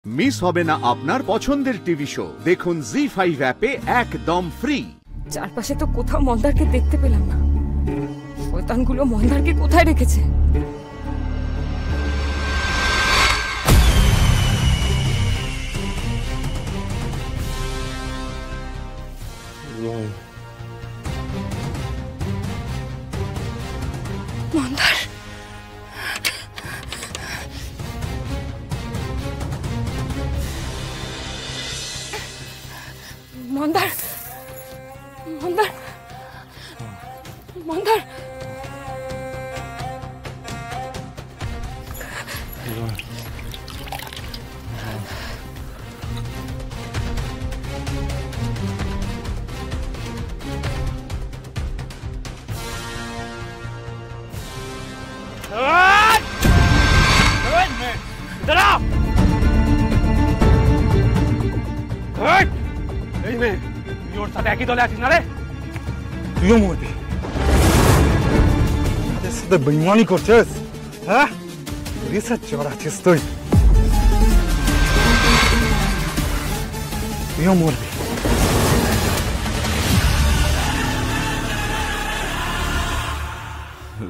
Miss হবে না আপনার পছন্দের টিভি শো। দেখুন জি5 অ্যাপে একদম ফ্রি। চারপাশে তো কোথাও মন্দারকে দেখতে পেলাম না। শয়তানগুলো মন্দারকে কোথায় রেখেছে? মন্দার, মন্দার, মন্দার, মন্দার। ওর সাথে একই দলে আছিস না রে? তুইও মরবি। তাদের সাথে বেইমানি করছিস, হ্যাঁ? রিসার্চ চোর আছিস তুই, তুইও মরবি।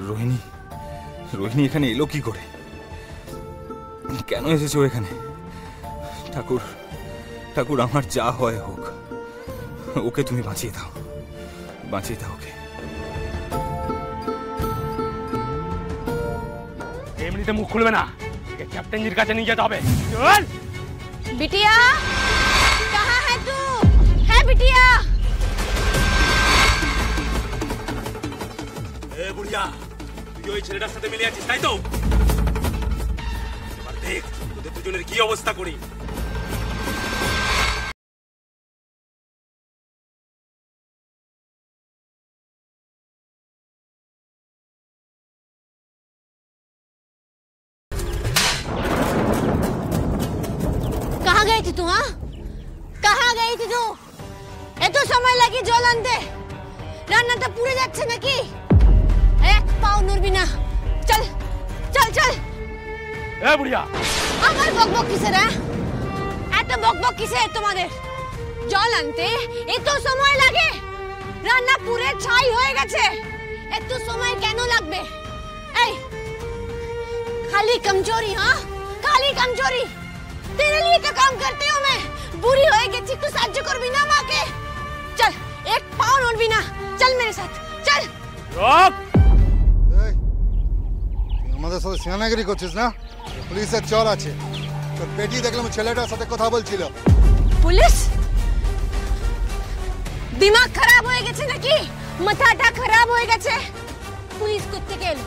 রোহিণী, রোহিণী এখানে এলো কি করে? কেন এসেছো এখানে? ঠাকুর, ঠাকুর আমার যা হয় হোক, ওকে তুমি বাঁচিয়ে দাও, বাঁচিয়ে দাও ওকে। এমনিতে মুখ খুলবে না, ক্যাপ্টেনজির কাছে নিয়ে যেতে হবে। চল। बिटिया, कहाँ है तू? है बिटिया? এ বুড়িয়া, তুই ওই ছেলেটার সাথে মিলে আছিস তাই তো? এবার দেখ তোদের দুজনের কি অবস্থা করি। कहाँ गई थी तू? हाँ, कहाँ गई थी तू? এত সময় লাগে জল আনতে, রান্নাটা পুড়ে যাচ্ছে নাকি? এক পাও নড়বি না। চল চল চল। এ বুড়িয়া, আমার বকবক কিসের? এত বকবক কিসের তোমাদের? জল আনতে এত সময় লাগে? রান্না পুরে ছাই হয়ে গেছে, এত সময় কেন লাগবে? এই खाली कमजोरी, हाँ खाली कमजोरी। तेरे लिए तो काम करती हूँ मैं। बुरी होए गेছি तू সাহায্য করবি না আমাকে? চল, এক পাও নড়বি না। চল मेरे साथ, चल। রব, এই তুই আমাদের সাথে সিয়ানাগিরি করছিস না? পুলিশের চোর আছে। তোর বেটি দেখলাম ছেলেটার সাথে কথা বলছিল। পুলিশ? দিমাগ খারাপ হয়ে গেছে নাকি? মাথাটা খারাপ হয়ে গেছে? পুলিশ কোত্থেকে এলো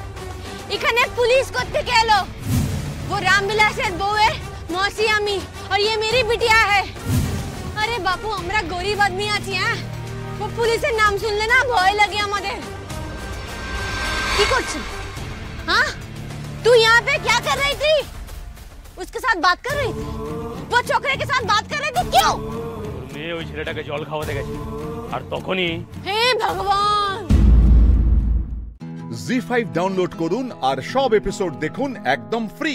এখানে? পুলিশ কোত্থেকে এলো? वो रामविलासेर बहू है, मौसी अम्मी, और ये मेरी बिटिया है। अरे बापू, हमरा गरीब आदमी आছি, হ্যাঁ? वो पुलिसेर नाम सुनले ना भय লাগে আমাদের। কি করছিস? हाँ, तू यहाँ पे क्या कर रही थी? उसके साथ बात कर रही थी? वो छोकरे के साथ बात कर रही थी, क्यों? মেয়ে ওই ছেলেটাকে জল খাওয়াতে গেছে, আর তখনই हे भगवान। জি5 ডাউনলোড করুন আর সব এপিসোড দেখুন একদম ফ্রি।